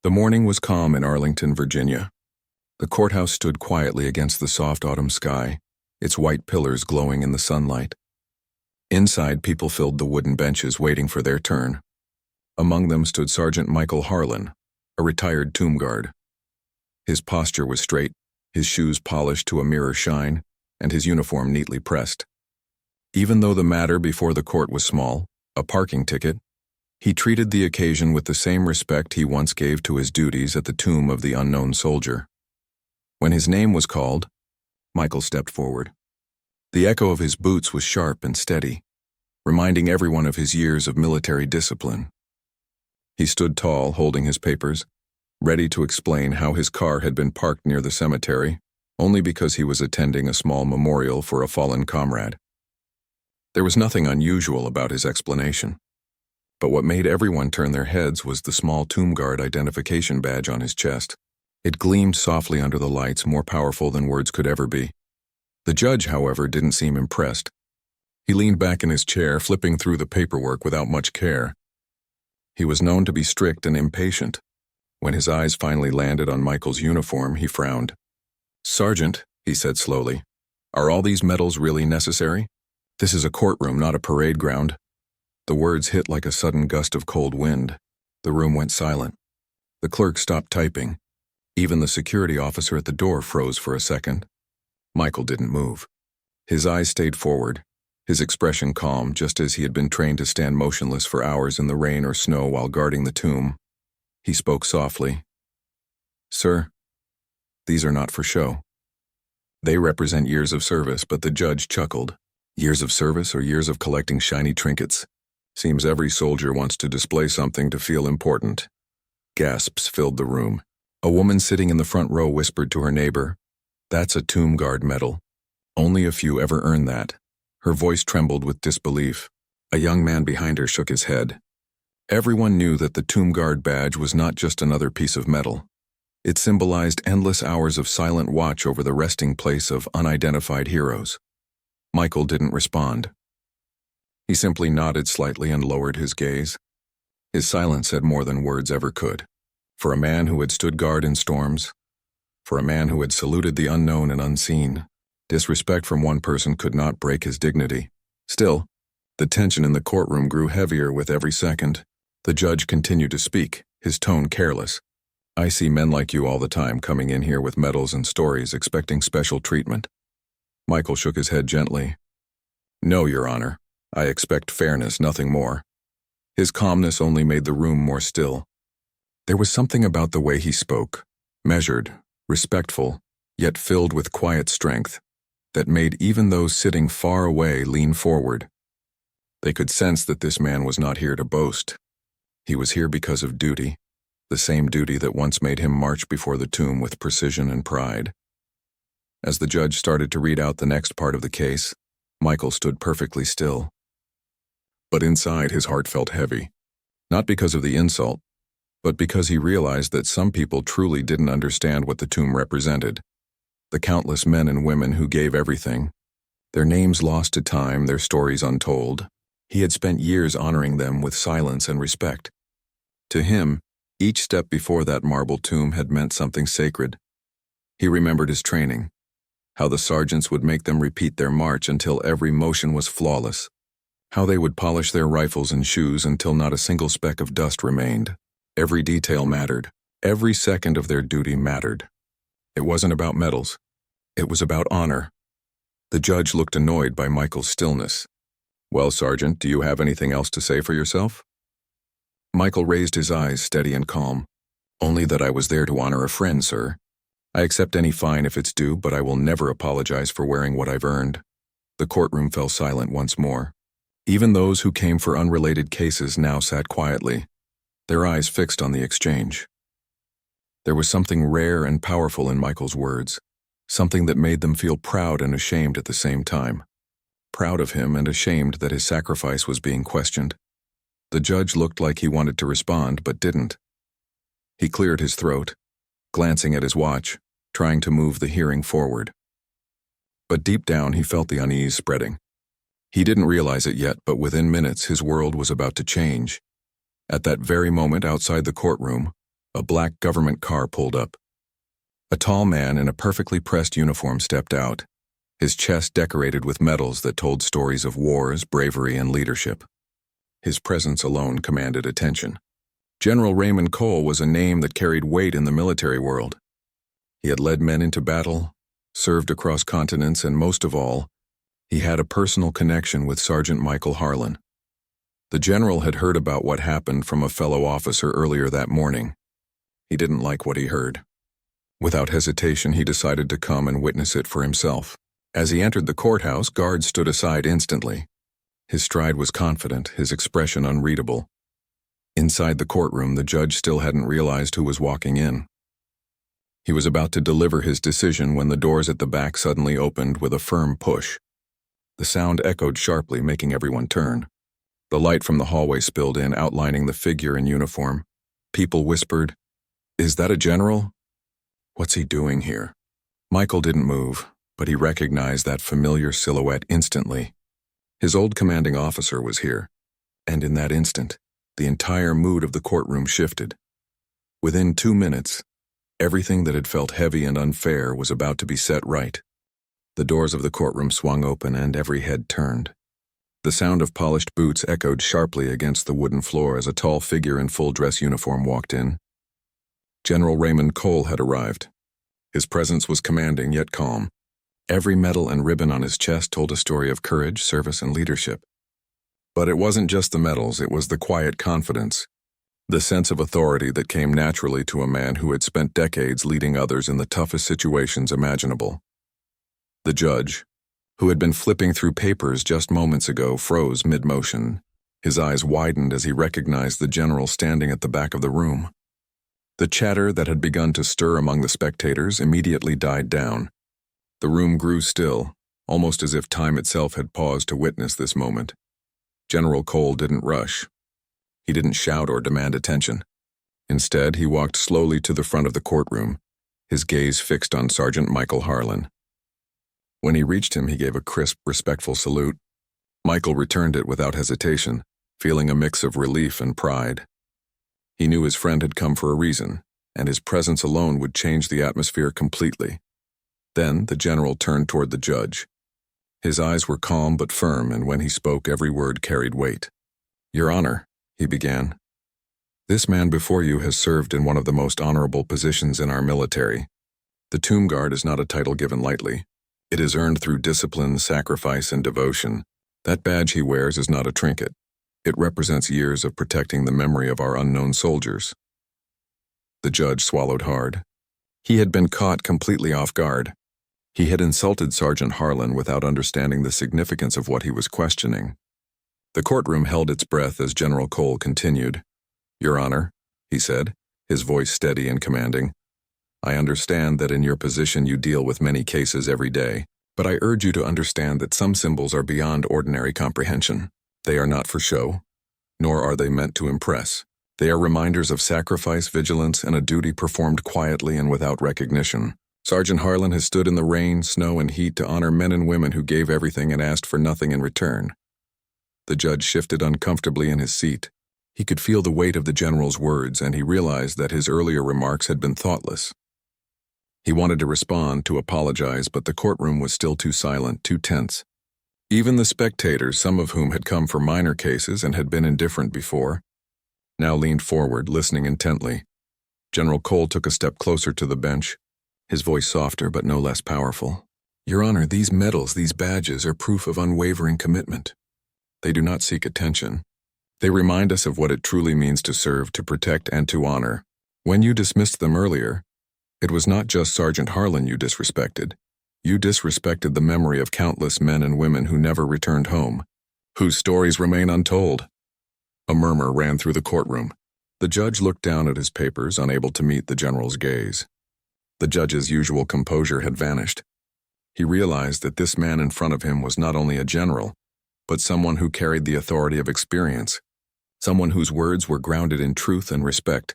The morning was calm in Arlington, Virginia. The courthouse stood quietly against the soft autumn sky, its white pillars glowing in the sunlight. Inside, people filled the wooden benches waiting for their turn. Among them stood Sergeant Michael Harlan, a retired tomb guard. His posture was straight, his shoes polished to a mirror shine, and his uniform neatly pressed. Even though the matter before the court was small, a parking ticket, he treated the occasion with the same respect he once gave to his duties at the tomb of the unknown soldier. When his name was called, Michael stepped forward. The echo of his boots was sharp and steady, reminding everyone of his years of military discipline. He stood tall, holding his papers, ready to explain how his car had been parked near the cemetery, only because he was attending a small memorial for a fallen comrade. There was nothing unusual about his explanation. But what made everyone turn their heads was the small tomb guard identification badge on his chest. It gleamed softly under the lights, more powerful than words could ever be. The judge, however, didn't seem impressed. He leaned back in his chair, flipping through the paperwork without much care. He was known to be strict and impatient. When his eyes finally landed on Michael's uniform, he frowned. "Sergeant," he said slowly, "are all these medals really necessary? This is a courtroom, not a parade ground." The words hit like a sudden gust of cold wind. The room went silent. The clerk stopped typing. Even the security officer at the door froze for a second. Michael didn't move. His eyes stayed forward, his expression calm, just as he had been trained to stand motionless for hours in the rain or snow while guarding the tomb. He spoke softly. "Sir, these are not for show. They represent years of service," but the judge chuckled. "Years of service or years of collecting shiny trinkets? Seems every soldier wants to display something to feel important." Gasps filled the room. A woman sitting in the front row whispered to her neighbor, "That's a tomb guard medal. Only a few ever earn that." Her voice trembled with disbelief. A young man behind her shook his head. Everyone knew that the tomb guard badge was not just another piece of metal. It symbolized endless hours of silent watch over the resting place of unidentified heroes. Michael didn't respond. He simply nodded slightly and lowered his gaze. His silence said more than words ever could. For a man who had stood guard in storms, for a man who had saluted the unknown and unseen, disrespect from one person could not break his dignity. Still, the tension in the courtroom grew heavier with every second. The judge continued to speak, his tone careless. "I see men like you all the time coming in here with medals and stories expecting special treatment." Michael shook his head gently. "No, Your Honor. I expect fairness, nothing more." His calmness only made the room more still. There was something about the way he spoke, measured, respectful, yet filled with quiet strength, that made even those sitting far away lean forward. They could sense that this man was not here to boast. He was here because of duty, the same duty that once made him march before the tomb with precision and pride. As the judge started to read out the next part of the case, Michael stood perfectly still. But inside, his heart felt heavy, not because of the insult, but because he realized that some people truly didn't understand what the tomb represented. The countless men and women who gave everything, their names lost to time, their stories untold. He had spent years honoring them with silence and respect. To him, each step before that marble tomb had meant something sacred. He remembered his training, how the sergeants would make them repeat their march until every motion was flawless, how they would polish their rifles and shoes until not a single speck of dust remained. Every detail mattered. Every second of their duty mattered. It wasn't about medals. It was about honor. The judge looked annoyed by Michael's stillness. "Well, Sergeant, do you have anything else to say for yourself?" Michael raised his eyes, steady and calm. "Only that I was there to honor a friend, sir. I accept any fine if it's due, but I will never apologize for wearing what I've earned." The courtroom fell silent once more. Even those who came for unrelated cases now sat quietly, their eyes fixed on the exchange. There was something rare and powerful in Michael's words, something that made them feel proud and ashamed at the same time. Proud of him and ashamed that his sacrifice was being questioned. The judge looked like he wanted to respond, but didn't. He cleared his throat, glancing at his watch, trying to move the hearing forward. But deep down he felt the unease spreading. He didn't realize it yet, but within minutes his world was about to change. At that very moment outside the courtroom, A black government car pulled up. A tall man in a perfectly pressed uniform stepped out, his chest decorated with medals that told stories of wars, bravery, and leadership. His presence alone commanded attention. General Raymond Cole was a name that carried weight in the military world. He had led men into battle, served across continents, and most of all, he had a personal connection with Sergeant Michael Harlan. The general had heard about what happened from a fellow officer earlier that morning. He didn't like what he heard. Without hesitation, he decided to come and witness it for himself. As he entered the courthouse, guards stood aside instantly. His stride was confident, his expression unreadable. Inside the courtroom, the judge still hadn't realized who was walking in. He was about to deliver his decision when the doors at the back suddenly opened with a firm push. The sound echoed sharply, making everyone turn. The light from the hallway spilled in, outlining the figure in uniform. People whispered, "Is that a general? What's he doing here?" Michael didn't move, but he recognized that familiar silhouette instantly. His old commanding officer was here, and in that instant, the entire mood of the courtroom shifted. Within 2 minutes, everything that had felt heavy and unfair was about to be set right. The doors of the courtroom swung open and every head turned. The sound of polished boots echoed sharply against the wooden floor as a tall figure in full dress uniform walked in. General Raymond Cole had arrived. His presence was commanding yet calm. Every medal and ribbon on his chest told a story of courage, service, and leadership. But it wasn't just the medals, it was the quiet confidence, the sense of authority that came naturally to a man who had spent decades leading others in the toughest situations imaginable. The judge, who had been flipping through papers just moments ago, froze mid-motion. His eyes widened as he recognized the general standing at the back of the room. The chatter that had begun to stir among the spectators immediately died down. The room grew still, almost as if time itself had paused to witness this moment. General Cole didn't rush. He didn't shout or demand attention. Instead, he walked slowly to the front of the courtroom, his gaze fixed on Sergeant Michael Harlan. When he reached him, he gave a crisp, respectful salute. Michael returned it without hesitation, feeling a mix of relief and pride. He knew his friend had come for a reason, and his presence alone would change the atmosphere completely. Then the general turned toward the judge. His eyes were calm but firm, and when he spoke, every word carried weight. "Your Honor," he began, "this man before you has served in one of the most honorable positions in our military. The Tomb Guard is not a title given lightly. It is earned through discipline, sacrifice, and devotion. That badge he wears is not a trinket. It represents years of protecting the memory of our unknown soldiers." The judge swallowed hard. He had been caught completely off guard. He had insulted Sergeant Harlan without understanding the significance of what he was questioning. The courtroom held its breath as General Cole continued. "Your Honor," he said, his voice steady and commanding, "I understand that in your position you deal with many cases every day, but I urge you to understand that some symbols are beyond ordinary comprehension. They are not for show, nor are they meant to impress. They are reminders of sacrifice, vigilance, and a duty performed quietly and without recognition. Sergeant Harlan has stood in the rain, snow, and heat to honor men and women who gave everything and asked for nothing in return." The judge shifted uncomfortably in his seat. He could feel the weight of the general's words, and he realized that his earlier remarks had been thoughtless. He wanted to respond, to apologize, but the courtroom was still too silent, too tense. Even the spectators, some of whom had come for minor cases and had been indifferent before, now leaned forward, listening intently. General Cole took a step closer to the bench, his voice softer but no less powerful. "Your Honor, these medals, these badges, are proof of unwavering commitment. They do not seek attention. They remind us of what it truly means to serve, to protect, and to honor. When you dismissed them earlier, it was not just Sergeant Harlan you disrespected. You disrespected the memory of countless men and women who never returned home, whose stories remain untold." A murmur ran through the courtroom. The judge looked down at his papers, unable to meet the general's gaze. The judge's usual composure had vanished. He realized that this man in front of him was not only a general, but someone who carried the authority of experience, someone whose words were grounded in truth and respect.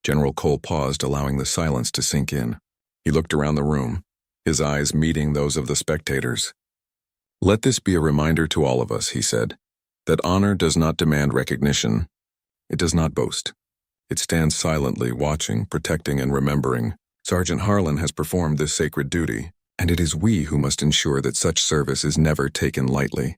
General Cole paused, allowing the silence to sink in. He looked around the room, his eyes meeting those of the spectators. "Let this be a reminder to all of us," he said, "that honor does not demand recognition. It does not boast. It stands silently, watching, protecting, and remembering. Sergeant Harlan has performed this sacred duty, and it is we who must ensure that such service is never taken lightly."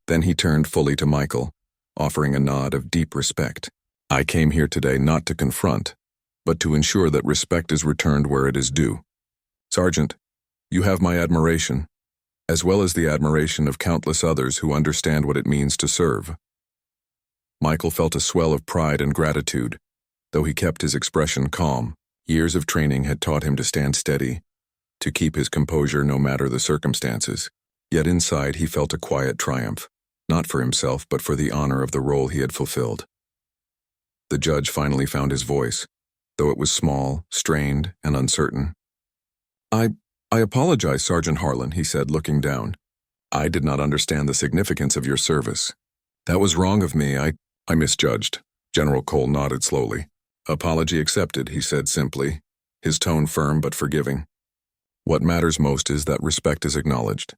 Then he turned fully to Michael, offering a nod of deep respect. "I came here today not to confront, but to ensure that respect is returned where it is due. Sergeant, you have my admiration, as well as the admiration of countless others who understand what it means to serve." Michael felt a swell of pride and gratitude, though he kept his expression calm. Years of training had taught him to stand steady, to keep his composure no matter the circumstances. Yet inside he felt a quiet triumph, not for himself but for the honor of the role he had fulfilled. The judge finally found his voice, though it was small, strained, and uncertain. I apologize, Sergeant Harlan," he said, looking down. "I did not understand the significance of your service. That was wrong of me. I misjudged." General Cole nodded slowly. "Apology accepted," he said simply, his tone firm but forgiving. "What matters most is that respect is acknowledged.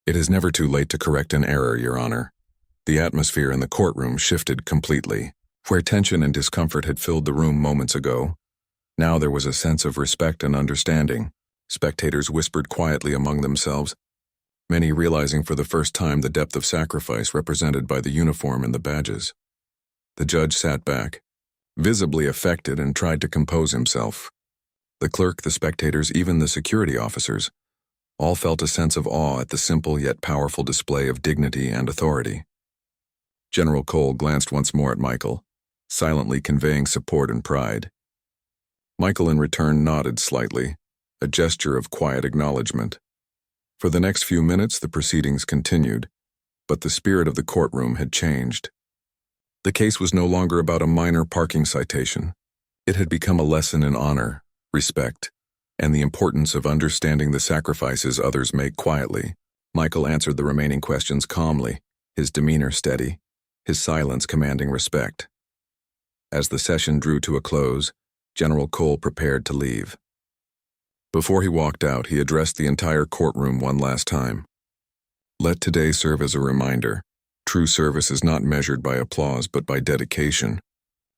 It is never too late to correct an error, Your Honor." The atmosphere in the courtroom shifted completely. Where tension and discomfort had filled the room moments ago, now there was a sense of respect and understanding. Spectators whispered quietly among themselves, many realizing for the first time the depth of sacrifice represented by the uniform and the badges. The judge sat back, visibly affected, and tried to compose himself. The clerk, the spectators, even the security officers, all felt a sense of awe at the simple yet powerful display of dignity and authority. General Cole glanced once more at Michael, silently conveying support and pride. Michael in return nodded slightly, a gesture of quiet acknowledgement. For the next few minutes the proceedings continued, but the spirit of the courtroom had changed. The case was no longer about a minor parking citation. It had become a lesson in honor, respect, and the importance of understanding the sacrifices others make quietly. Michael answered the remaining questions calmly, his demeanor steady, his silence commanding respect. As the session drew to a close, General Cole prepared to leave. Before he walked out, he addressed the entire courtroom one last time. "Let today serve as a reminder. True service is not measured by applause but by dedication.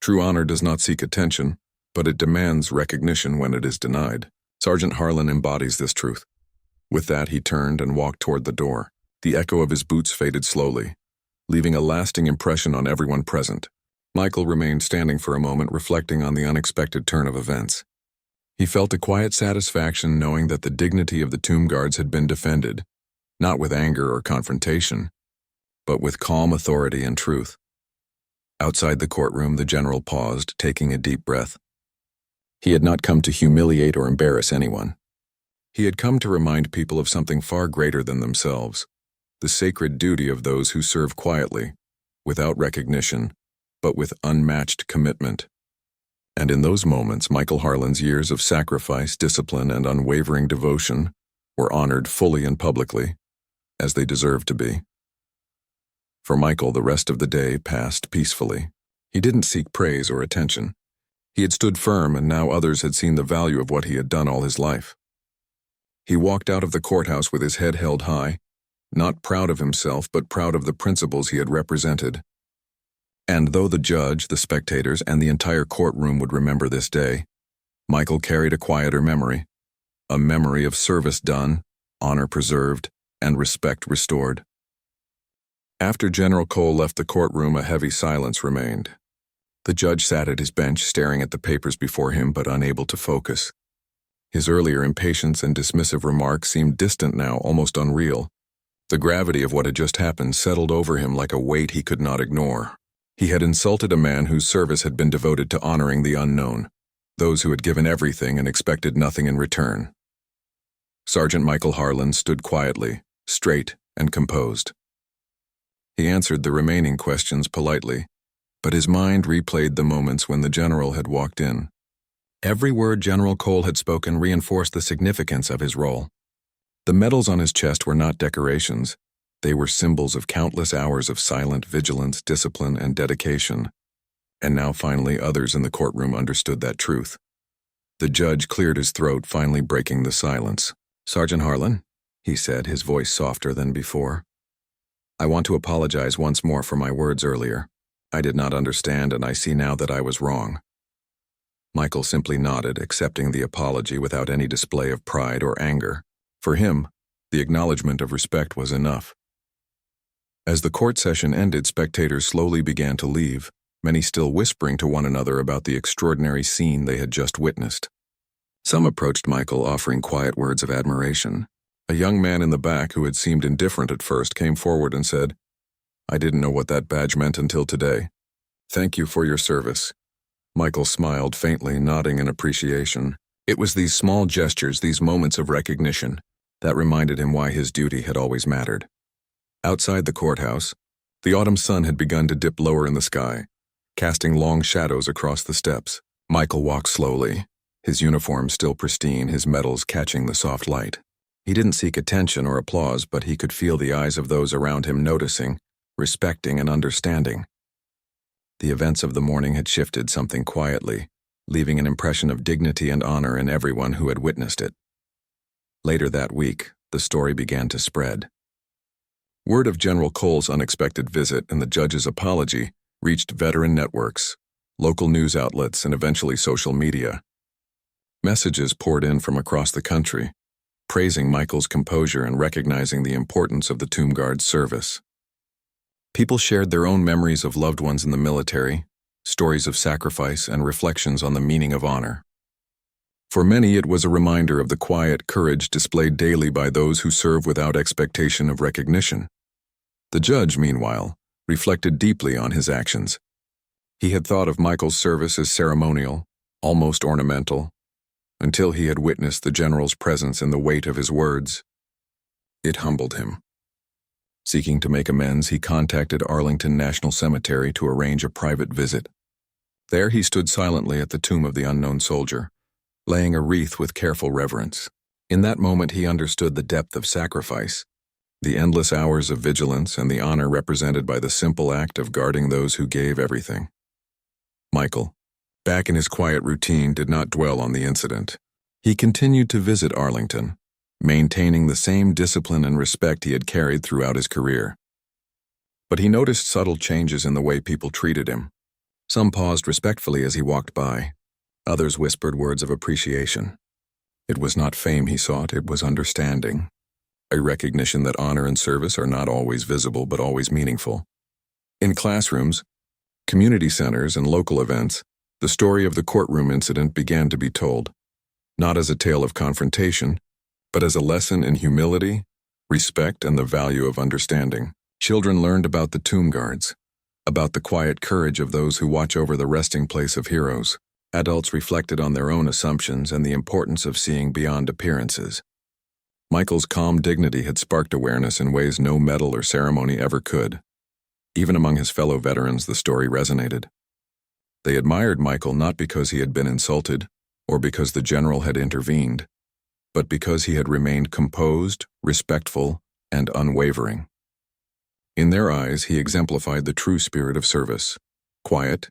True honor does not seek attention, but it demands recognition when it is denied." Sergeant Harlan embodies this truth. With that, he turned and walked toward the door. The echo of his boots faded slowly, leaving a lasting impression on everyone present. Michael remained standing for a moment, reflecting on the unexpected turn of events. He felt a quiet satisfaction knowing that the dignity of the tomb guards had been defended, not with anger or confrontation, but with calm authority and truth. Outside the courtroom, the general paused, taking a deep breath. He had not come to humiliate or embarrass anyone. He had come to remind people of something far greater than themselves, the sacred duty of those who serve quietly, without recognition, but with unmatched commitment. And in those moments, Michael Harlan's years of sacrifice, discipline, and unwavering devotion were honored fully and publicly, as they deserved to be. For Michael, the rest of the day passed peacefully. He didn't seek praise or attention. He had stood firm, and now others had seen the value of what he had done all his life. He walked out of the courthouse with his head held high, not proud of himself, but proud of the principles he had represented. And though the judge, the spectators, and the entire courtroom would remember this day, Michael carried a quieter memory, a memory of service done, honor preserved, and respect restored. After General Cole left the courtroom, a heavy silence remained. The judge sat at his bench, staring at the papers before him but unable to focus. His earlier impatience and dismissive remarks seemed distant now, almost unreal. The gravity of what had just happened settled over him like a weight he could not ignore. He had insulted a man whose service had been devoted to honoring the unknown, those who had given everything and expected nothing in return. Sergeant Michael Harlan stood quietly, straight and composed. He answered the remaining questions politely, but his mind replayed the moments when the general had walked in. Every word General Cole had spoken reinforced the significance of his role. The medals on his chest were not decorations. They were symbols of countless hours of silent vigilance, discipline, and dedication. And now finally others in the courtroom understood that truth. The judge cleared his throat, finally breaking the silence. "Sergeant Harlan," he said, his voice softer than before, "I want to apologize once more for my words earlier. I did not understand, and I see now that I was wrong. Michael simply nodded, accepting the apology without any display of pride or anger. For him, the acknowledgement of respect was enough. As the court session ended, spectators slowly began to leave, many still whispering to one another about the extraordinary scene they had just witnessed. Some approached Michael, offering quiet words of admiration. A young man in the back, who had seemed indifferent at first, came forward and said, "I didn't know what that badge meant until today. Thank you for your service." Michael smiled faintly, nodding in appreciation. It was these small gestures, these moments of recognition, that reminded him why his duty had always mattered. Outside the courthouse, the autumn sun had begun to dip lower in the sky, casting long shadows across the steps. Michael walked slowly, his uniform still pristine, his medals catching the soft light. He didn't seek attention or applause, but he could feel the eyes of those around him noticing, respecting, and understanding. The events of the morning had shifted something quietly, leaving an impression of dignity and honor in everyone who had witnessed it. Later that week, the story began to spread. Word of General Cole's unexpected visit and the judge's apology reached veteran networks, local news outlets, and eventually social media. Messages poured in from across the country, praising Michael's composure and recognizing the importance of the Tomb Guard's service. People shared their own memories of loved ones in the military, stories of sacrifice, and reflections on the meaning of honor. For many, it was a reminder of the quiet courage displayed daily by those who serve without expectation of recognition. The judge, meanwhile, reflected deeply on his actions. He had thought of Michael's service as ceremonial, almost ornamental, until he had witnessed the general's presence and the weight of his words. It humbled him. Seeking to make amends, he contacted Arlington National Cemetery to arrange a private visit. There he stood silently at the tomb of the unknown soldier, laying a wreath with careful reverence. In that moment he understood the depth of sacrifice, the endless hours of vigilance, and the honor represented by the simple act of guarding those who gave everything. Michael, back in his quiet routine, did not dwell on the incident. He continued to visit Arlington, maintaining the same discipline and respect he had carried throughout his career. But he noticed subtle changes in the way people treated him. Some paused respectfully as he walked by. Others whispered words of appreciation. It was not fame he sought, it was understanding. A recognition that honor and service are not always visible but always meaningful. In classrooms, community centers, and local events, the story of the courtroom incident began to be told, not as a tale of confrontation, but as a lesson in humility, respect, and the value of understanding. Children learned about the tomb guards, about the quiet courage of those who watch over the resting place of heroes. Adults reflected on their own assumptions and the importance of seeing beyond appearances. Michael's calm dignity had sparked awareness in ways no medal or ceremony ever could. Even among his fellow veterans, the story resonated. They admired Michael not because he had been insulted or because the general had intervened, but because he had remained composed, respectful, and unwavering. In their eyes, he exemplified the true spirit of service, quiet,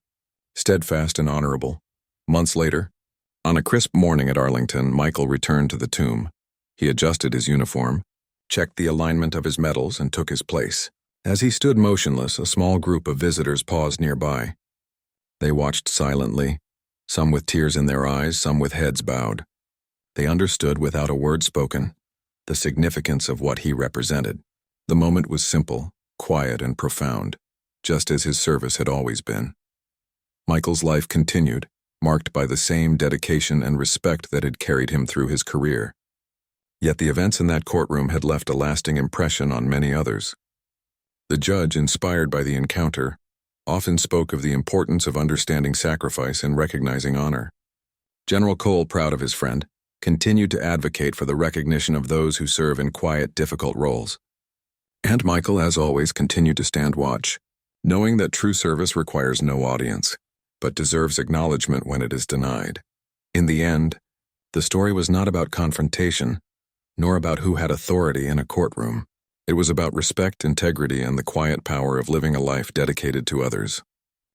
steadfast, and honorable. Months later, on a crisp morning at Arlington, Michael returned to the tomb. He adjusted his uniform, checked the alignment of his medals, and took his place. As he stood motionless, a small group of visitors paused nearby. They watched silently, some with tears in their eyes, some with heads bowed. They understood, without a word spoken, the significance of what he represented. The moment was simple, quiet, and profound, just as his service had always been. Michael's life continued, marked by the same dedication and respect that had carried him through his career. Yet the events in that courtroom had left a lasting impression on many others. The judge, inspired by the encounter, often spoke of the importance of understanding sacrifice and recognizing honor. General Cole, proud of his friend, continued to advocate for the recognition of those who serve in quiet, difficult roles. And Michael, as always, continued to stand watch, knowing that true service requires no audience, but deserves acknowledgement when it is denied. In the end, the story was not about confrontation, nor about who had authority in a courtroom. It was about respect, integrity, and the quiet power of living a life dedicated to others.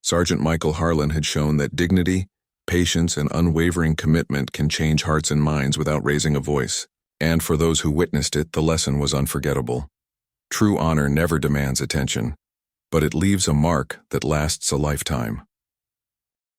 Sergeant Michael Harlan had shown that dignity, patience, and unwavering commitment can change hearts and minds without raising a voice. And for those who witnessed it, the lesson was unforgettable. True honor never demands attention, but it leaves a mark that lasts a lifetime.